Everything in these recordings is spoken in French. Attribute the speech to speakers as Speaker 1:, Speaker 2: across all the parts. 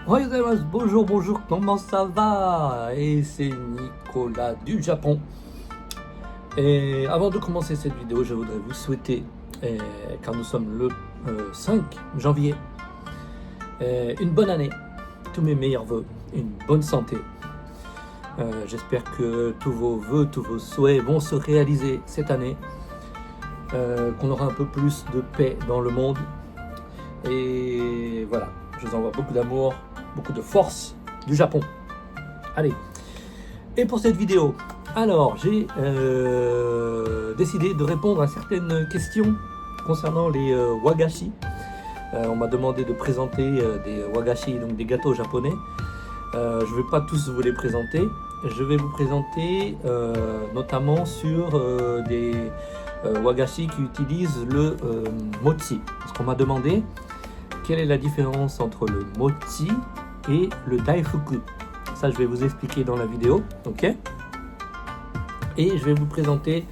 Speaker 1: Ohayou gozaimasu, bonjour, bonjour, comment ça va? Et c'est Nicolas du Japon. Et avant de commencer cette vidéo, je voudrais vous souhaiter, car nous sommes le 5 janvier, une bonne année, tous mes meilleurs vœux, une bonne santé. J'espère que tous vos vœux, tous vos souhaits vont se réaliser cette année, qu'on aura un peu plus de paix dans le monde. Et voilà, je vous envoie beaucoup d'amour, beaucoup de force du Japon. Allez, et pour cette vidéo, alors j'ai décidé de répondre à certaines questions concernant les wagashi. On m'a demandé de présenter des wagashi, donc des gâteaux japonais. Je ne vais pas tous vous les présenter. Je vais vous présenter notamment sur des wagashi qui utilisent le mochi. Parce qu'on m'a demandé quelle est la différence entre le mochi et le daifuku. Ça, je vais vous expliquer dans la vidéo, ok? Et je vais vous présenter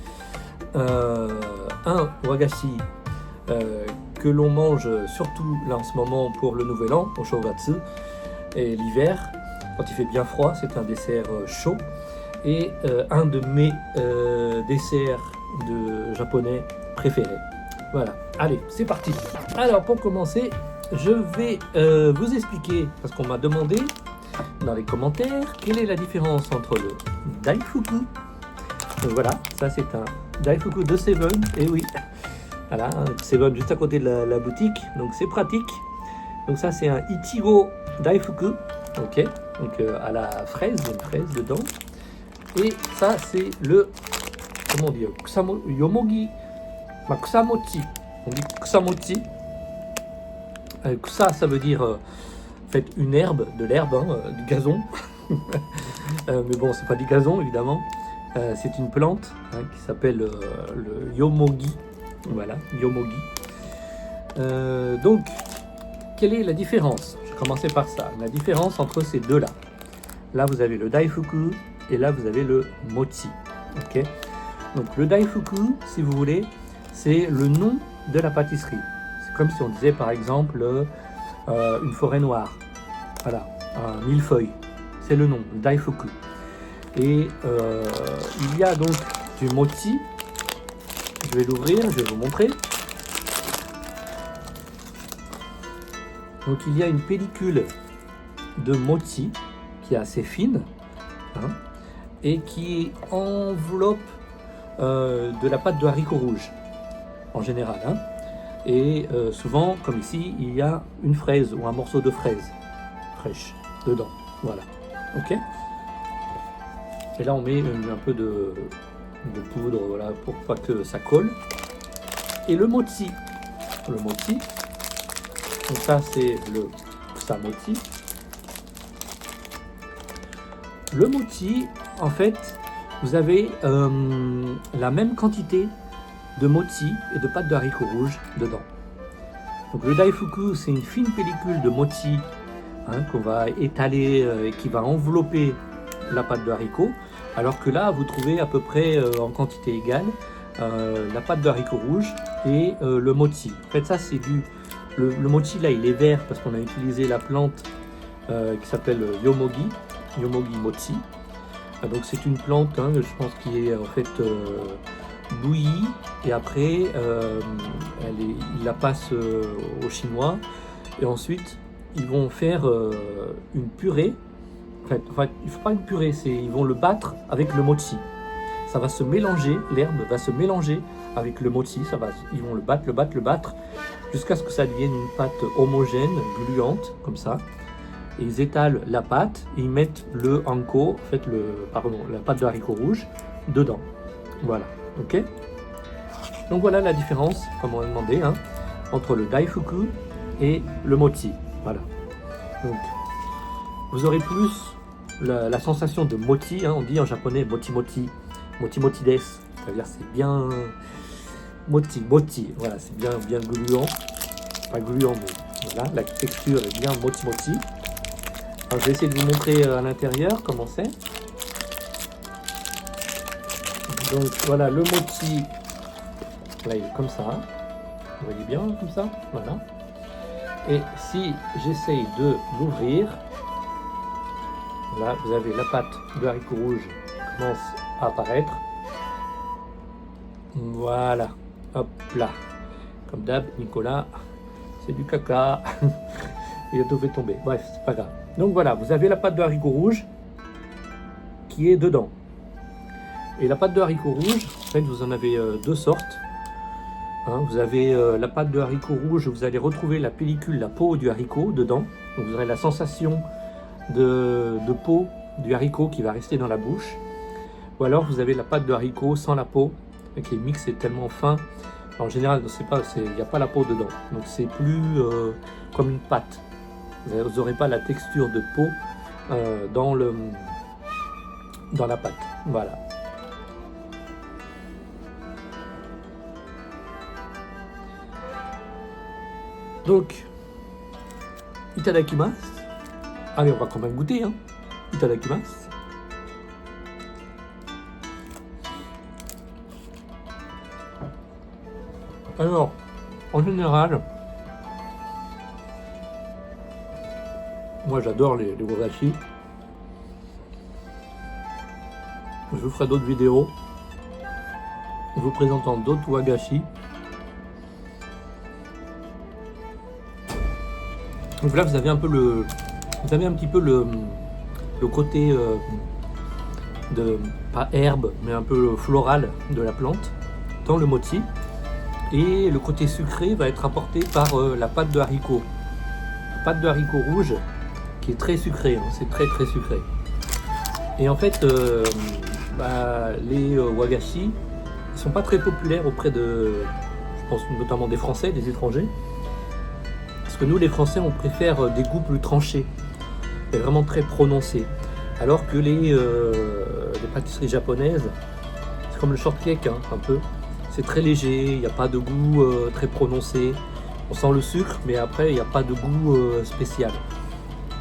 Speaker 1: un wagashi que l'on mange surtout là en ce moment pour le nouvel an, au shogatsu, et l'hiver, quand il fait bien froid, c'est un dessert chaud. Et un de mes desserts japonais préférés. Voilà, allez, c'est parti. Alors, pour commencer, je vais vous expliquer, parce qu'on m'a demandé dans les commentaires, quelle est la différence entre le daifuku. Donc voilà, ça c'est un daifuku de Seven, et oui, voilà, Seven juste à côté de la boutique, donc c'est pratique. Donc ça c'est un Ichigo daifuku, ok, donc à la fraise, il y a une fraise dedans. Et ça c'est le, comment dire, yomogi, kusamochi, on dit kusamochi. Kusa, ça veut dire en fait une herbe, de l'herbe, hein, du gazon. Mais bon, c'est pas du gazon évidemment. C'est une plante hein, qui s'appelle le yomogi. Voilà, yomogi. Donc, quelle est la différence? Je vais commencer par ça. La différence entre ces deux-là. Là, vous avez le daifuku et là, vous avez le mochi. Ok. Donc, le daifuku, si vous voulez, c'est le nom de la pâtisserie. Comme si on disait par exemple une forêt noire, voilà, un millefeuille, c'est le nom, le daifuku. Et il y a donc du mochi, je vais l'ouvrir, je vais vous montrer. Donc il y a une pellicule de mochi qui est assez fine hein, et qui enveloppe de la pâte de haricots rouges en général. Hein. Et souvent, comme ici, il y a une fraise ou un morceau de fraise fraîche dedans. Voilà. Ok. Et là, on met un peu de poudre, voilà, pour pas que ça colle. Et le mochi. Le mochi. Donc ça, c'est le kusamochi. Le mochi, en fait, vous avez la même quantité de mochi et de pâte de haricots rouges dedans. Donc le daifuku, c'est une fine pellicule de mochi hein, qu'on va étaler et qui va envelopper la pâte de haricots, alors que là, vous trouvez à peu près en quantité égale la pâte de haricots rouges et le mochi. En fait, ça, c'est du... Le mochi, là, il est vert parce qu'on a utilisé la plante qui s'appelle yomogi, yomogi mochi. Donc c'est une plante, hein, je pense, qui est en fait... bouillie et après il la passe aux Chinois et ensuite ils vont faire une purée. Enfin, il ne faut pas une purée, ils vont le battre avec le mochi. Ça va se mélanger, l'herbe va se mélanger avec le mochi. Ils vont le battre jusqu'à ce que ça devienne une pâte homogène, gluante comme ça. Et ils étalent la pâte et ils mettent le hanko, en fait la pâte de haricots rouges dedans. Voilà. Ok. Donc voilà la différence, comme on a demandé, hein, entre le daifuku et le mochi. Voilà. Donc, vous aurez plus la sensation de mochi. Hein, on dit en japonais mochi mochi, mochi mochi desu. C'est-à-dire c'est bien mochi. Voilà, c'est bien gluant. Pas gluant, mais voilà, la texture est bien mochi mochi. Alors, je vais essayer de vous montrer à l'intérieur comment c'est. Donc voilà, le mochi, là il est comme ça, vous voyez bien comme ça, voilà. Et si j'essaye de l'ouvrir, Là, vous avez la pâte de haricots rouges qui commence à apparaître. Voilà, hop là. Comme d'hab, Nicolas, c'est du caca. Il a tout fait tomber. Bref, c'est pas grave. Donc voilà, vous avez la pâte de haricots rouges qui est dedans. Et la pâte de haricots rouges, en fait, vous en avez deux sortes. Hein, vous avez la pâte de haricots rouges, vous allez retrouver la pellicule, la peau du haricot dedans. Donc vous aurez la sensation de peau du haricot qui va rester dans la bouche. Ou alors vous avez la pâte de haricot sans la peau, qui est mixée tellement fin. En général, il n'y a pas la peau dedans. Donc c'est plus comme une pâte. Vous n'aurez pas la texture de peau dans la pâte. Voilà. Donc, itadakimasu. Allez, on va quand même goûter, hein. Itadakimasu. Alors, en général, moi j'adore les wagashi. Je vous ferai d'autres vidéos vous présentant d'autres wagashi. Donc là, vous avez un petit peu le côté pas herbe, mais un peu floral de la plante dans le mochi. Et le côté sucré va être apporté par la pâte de haricot. La pâte de haricot rouge qui est très sucrée, hein, c'est très très sucré. Et en fait, les wagashi ne sont pas très populaires auprès de, je pense notamment des Français, des étrangers. Parce que nous, les Français, on préfère des goûts plus tranchés et vraiment très prononcés. Alors que les pâtisseries japonaises, c'est comme le shortcake, hein, un peu. C'est très léger, il n'y a pas de goût très prononcé. On sent le sucre, mais après, il n'y a pas de goût spécial.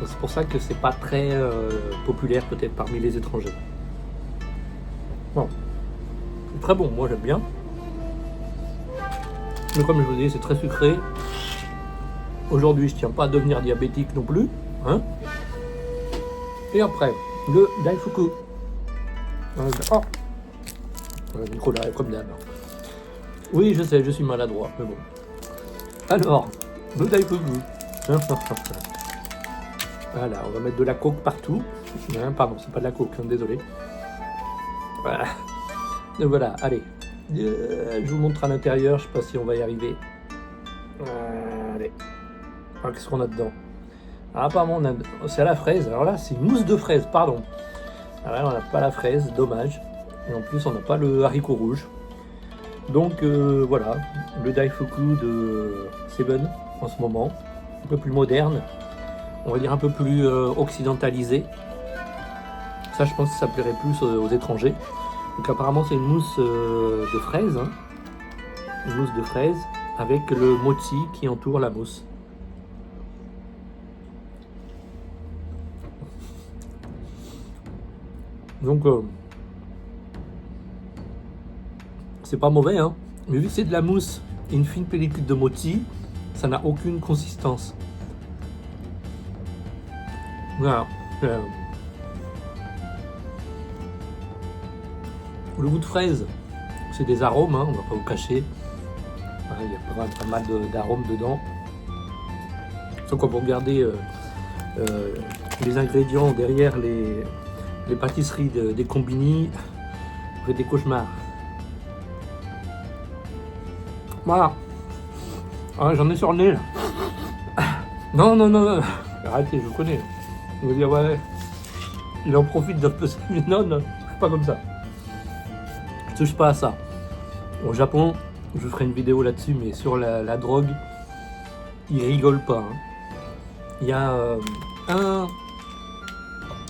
Speaker 1: C'est pour ça que c'est pas très populaire peut-être parmi les étrangers. Bon. C'est très bon, moi j'aime bien. Mais comme je vous dis, c'est très sucré. Aujourd'hui, je ne tiens pas à devenir diabétique non plus. Hein. Et après, le daifuku. Oh, Nicolas, comme d'hab. Oui, je sais, je suis maladroit, mais bon. Alors, le daifuku. Voilà, on va mettre de la coke partout. Pardon, c'est pas de la coke, hein, désolé. Voilà. Et voilà, allez. Je vous montre à l'intérieur, je sais pas si on va y arriver. Allez. Alors, qu'est-ce qu'on a dedans? Alors, apparemment, c'est à la fraise. Alors là, c'est une mousse de fraise, pardon. Alors là, on n'a pas la fraise, dommage. Et en plus, on n'a pas le haricot rouge. Donc voilà, le daifuku de Seven en ce moment, un peu plus moderne, on va dire un peu plus occidentalisé. Ça, je pense que ça plairait plus aux étrangers. Donc apparemment, c'est une mousse de fraise, hein. Une mousse de fraise avec le mochi qui entoure la mousse. Donc c'est pas mauvais, hein. Mais vu que c'est de la mousse et une fine pellicule de mochi, ça n'a aucune consistance. Voilà. Le goût de fraise, c'est des arômes, hein, on va pas vous cacher. Il y a pas mal d'arômes dedans. Sauf quand vous regardez les ingrédients derrière les pâtisseries des combini, vous faites des cauchemars. Voilà. Ah, j'en ai sur le nez là. Non. Arrêtez, je vous connais. Vous dire ouais, il en profite d'un peu. Non, je suis pas comme ça. Je touche pas à ça. Au Japon, je vous ferai une vidéo là-dessus, mais sur la drogue, ils rigolent pas. Hein. Il y a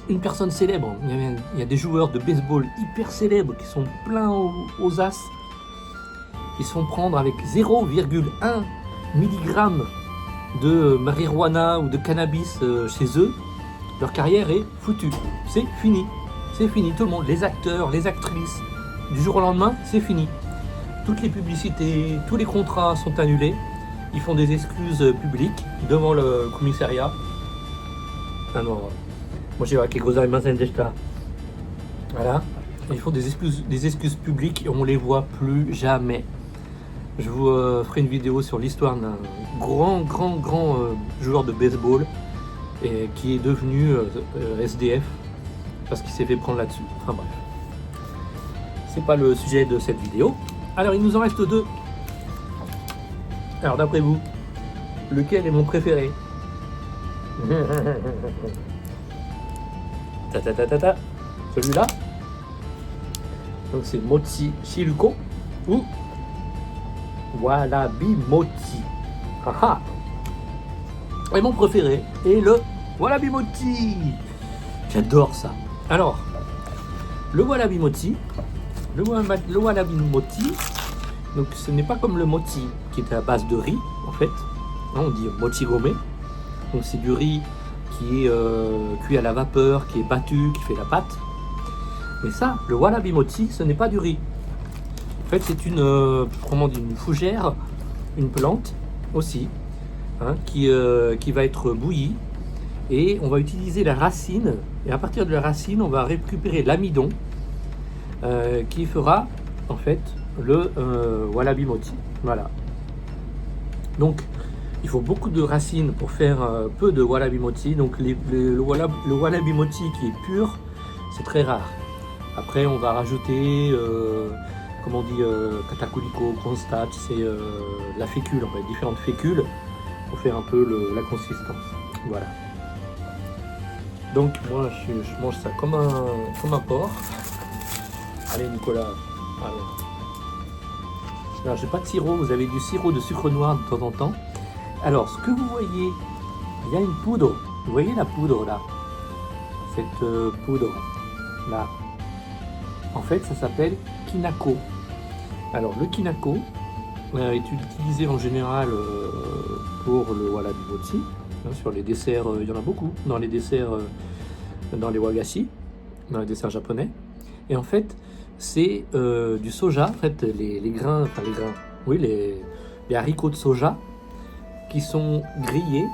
Speaker 1: une personne célèbre. Il y a des joueurs de baseball hyper célèbres qui sont pleins aux as. Ils se font prendre avec 0,1 mg de marijuana ou de cannabis chez eux. Leur carrière est foutue. C'est fini. C'est fini. Tout le monde, les acteurs, les actrices, du jour au lendemain, c'est fini. Toutes les publicités, tous les contrats sont annulés. Ils font des excuses publiques devant le commissariat. Ah non, Moi j'ai que gozaimasen deshita. Voilà. Ils font des excuses publiques et on les voit plus jamais. Je vous ferai une vidéo sur l'histoire d'un grand joueur de baseball et qui est devenu SDF parce qu'il s'est fait prendre là-dessus. Enfin bref. C'est pas le sujet de cette vidéo. Alors il nous en reste 2. Alors d'après vous, lequel est mon préféré? Celui-là. Donc c'est Mochi Shiruko ou Warabi Mochi. Haha. Et mon préféré est le Warabi Mochi. J'adore ça. Alors, le Warabi Mochi, le Warabi Mochi, donc ce n'est pas comme le mochi qui est à base de riz en fait. On dit mochi gome. Donc c'est du riz qui est cuit à la vapeur, qui est battu, qui fait la pâte. Mais ça, le warabi mochi, ce n'est pas du riz. En fait, c'est une fougère, une plante aussi, hein, qui va être bouillie. Et on va utiliser la racine. Et à partir de la racine, on va récupérer l'amidon qui fera en fait le warabi mochi. Voilà. Donc, il faut beaucoup de racines pour faire peu de warabi mochi. Donc, le warabi mochi qui est pur, c'est très rare. Après, on va rajouter, comment on dit, katakuriko, cornstarch, c'est la fécule, en fait, différentes fécules pour faire un peu la consistance. Voilà. Donc, moi, je mange ça comme un porc. Allez, Nicolas. Allez. Alors, j'ai pas de sirop. Vous avez du sirop de sucre noir de temps en temps. Alors, ce que vous voyez, il y a une poudre. Vous voyez la poudre là? Cette poudre là. En fait, ça s'appelle kinako. Alors, le kinako est utilisé en général pour le warabi mochi. Sur les desserts, il y en a beaucoup. Dans les desserts, dans les wagashi, dans les desserts japonais. Et en fait, c'est du soja. En fait, les grains, oui, les haricots de soja qui sont grillés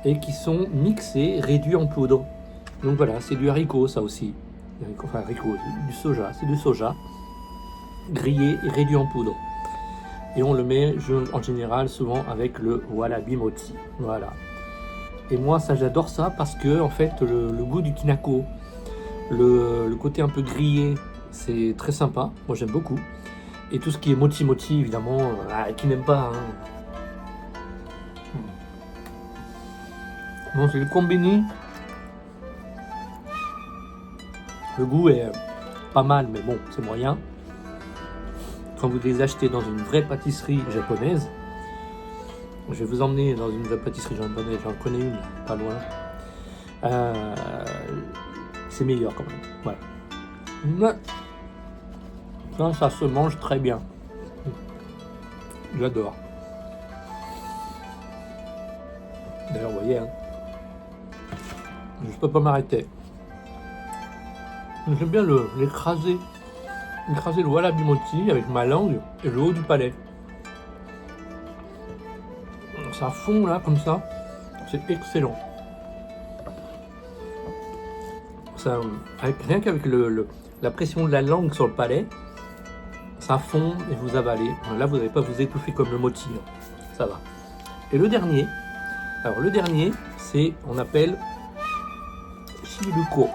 Speaker 1: et qui sont mixés, réduits en poudre. Donc voilà, c'est du haricot, ça aussi. Enfin, haricot, du soja, c'est du soja grillé et réduit en poudre. Et on le met en général souvent avec le warabi mochi. Voilà. Et moi, ça, j'adore ça parce que en fait, le goût du kinako, le côté un peu grillé, c'est très sympa. Moi, j'aime beaucoup. Et tout ce qui est mochi mochi, évidemment, qui n'aime pas. Hein. Bon, c'est le combini. Le goût est pas mal, mais bon, c'est moyen. Quand vous les achetez dans une vraie pâtisserie japonaise, je vais vous emmener dans une vraie pâtisserie japonaise, j'en connais une, pas loin. C'est meilleur quand même, voilà. Mais ça se mange très bien. J'adore. D'ailleurs, vous voyez, hein, je peux pas m'arrêter. J'aime bien l'écraser le warabi mochi avec ma langue et le haut du palais. Ça fond là comme ça, c'est excellent. Ça, rien qu'avec la pression de la langue sur le palais, ça fond et vous avalez. Là, vous n'allez pas vous étouffer comme le mochi, hein. Ça va. Et le dernier, c'est, on appelle shiruko.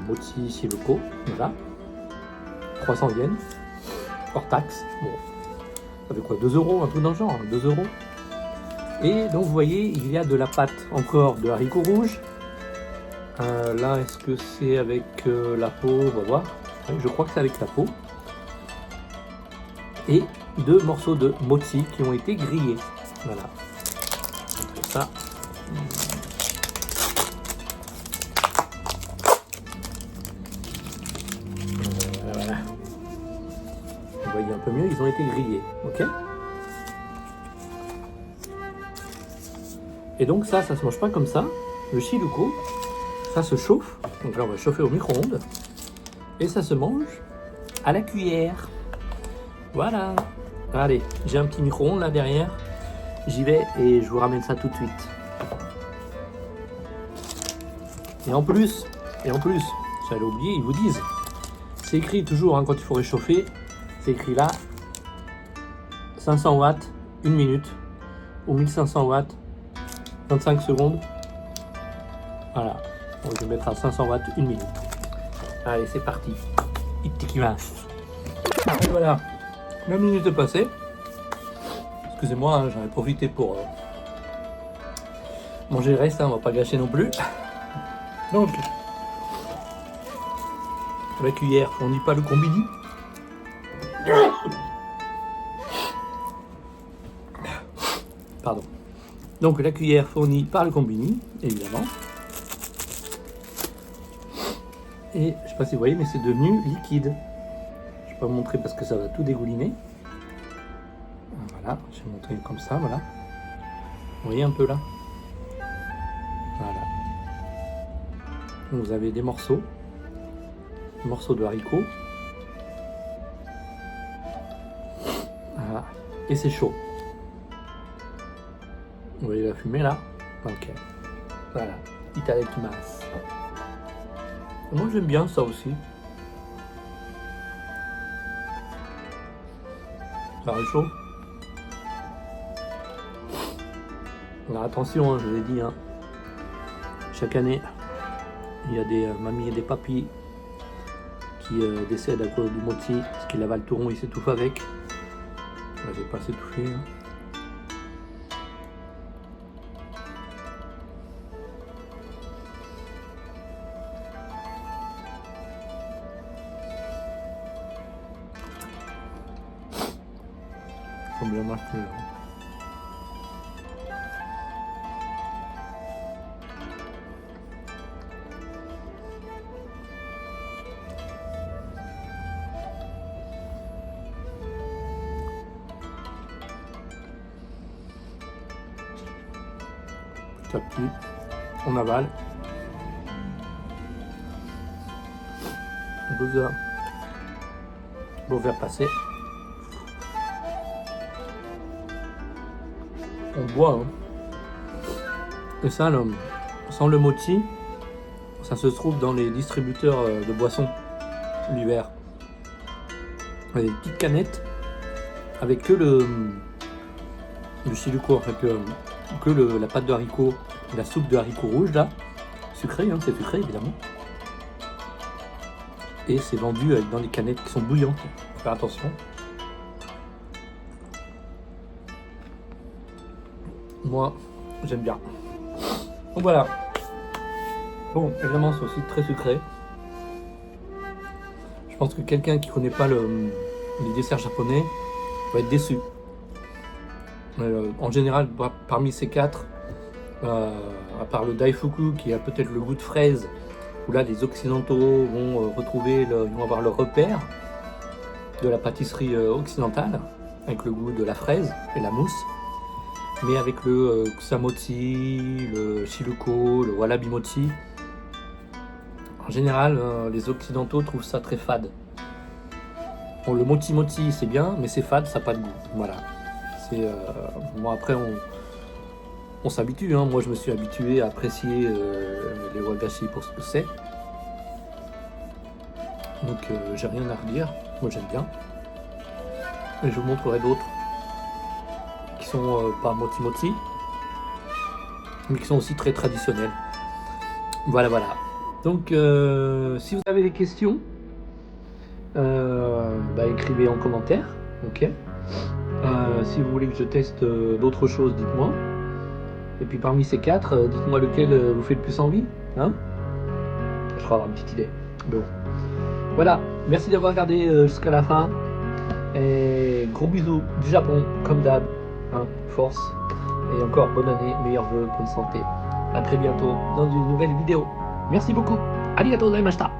Speaker 1: Mochi shiruko, voilà. 300 yens, hors taxe. Bon, ça fait quoi, 2 €, un truc dans le genre, 2 €. Et donc vous voyez, il y a de la pâte encore de haricots rouges. Là, est-ce que c'est avec la peau? On va voir. Oui, je crois que c'est avec la peau. Et 2 morceaux de mochi qui ont été grillés. Voilà. Donc, ça. Voilà. Vous voyez un peu mieux, ils ont été grillés. Ok? Et donc ça se mange pas comme ça. Le shiruko, ça se chauffe. Donc là, on va chauffer au micro-ondes. Et ça se mange à la cuillère. Voilà. Allez, j'ai un petit micro-ondes là derrière. J'y vais et je vous ramène ça tout de suite. Et en plus, j'allais oublier, ils vous disent, c'est écrit toujours hein, quand il faut réchauffer, c'est écrit là, 500 watts, 1 minute, ou 1500 watts, 25 secondes. Voilà, donc je vais mettre à 500 watts, 1 minute. Allez, c'est parti. Ittekimasu. Et voilà, la minute est passée. Excusez-moi, hein, j'en ai profité pour manger le reste, hein, on va pas gâcher non plus. Donc, la cuillère fournit pas le combini. Pardon. Donc la cuillère fournie par le combini, évidemment. Et je sais pas si vous voyez, mais c'est devenu liquide. Je vais pas vous montrer parce que ça va tout dégouliner. Voilà, je vais montrer comme ça, voilà. Vous voyez un peu là? Voilà. Donc vous avez des morceaux de haricots. Voilà. Et c'est chaud. Vous voyez la fumée là? Ok. Voilà. Itadakimasu. Moi j'aime bien ça aussi. Ça réchauffe. Alors attention, hein, je vous ai dit, hein, chaque année, il y a des mamies et des papis qui décèdent à cause du mochi, parce qu'ils avalent tout rond, ils s'étouffent avec. Je ne vais pas s'étouffer. Hein. Faut bien marcher. Hein. Petit à petit, on avale. On peut pour faire passer. On boit. Hein. Et ça, sans le mochi, ça se trouve dans les distributeurs de boissons l'hiver. Il y a des petites canettes avec que le shiruko, enfin que la pâte de haricot, la soupe de haricots rouges là, sucrée, hein, c'est sucré évidemment. Et c'est vendu dans des canettes qui sont bouillantes. Faut faire attention. Moi, j'aime bien. Donc voilà. Bon, évidemment, c'est aussi très sucré. Je pense que quelqu'un qui connaît pas les desserts japonais va être déçu. En général, parmi ces quatre, à part le daifuku qui a peut-être le goût de fraise, où là les occidentaux vont ils vont avoir le repère de la pâtisserie occidentale, avec le goût de la fraise et la mousse. Mais avec le kusamochi, le shiruko, le warabi mochi, en général, les occidentaux trouvent ça très fade. Bon, le mochi mochi c'est bien, mais c'est fade, ça n'a pas de goût. Voilà. Bon, après on s'habitue, hein. Moi je me suis habitué à apprécier les wagashi pour ce que c'est. Donc j'ai rien à redire, moi j'aime bien. Et je vous montrerai d'autres qui sont pas mochi mochi, mais qui sont aussi très traditionnels. Voilà. Donc si vous avez des questions, écrivez en commentaire, ok. Si vous voulez que je teste d'autres choses, dites-moi. Et puis parmi ces quatre, dites-moi lequel vous fait le plus envie, hein. Je ferai avoir une petite idée. Bon, voilà. Merci d'avoir regardé jusqu'à la fin. Et gros bisous du Japon, comme d'hab. Hein, force. Et encore bonne année, meilleurs vœux, bonne santé. À très bientôt dans une nouvelle vidéo. Merci beaucoup. Arigatou gozaimashita.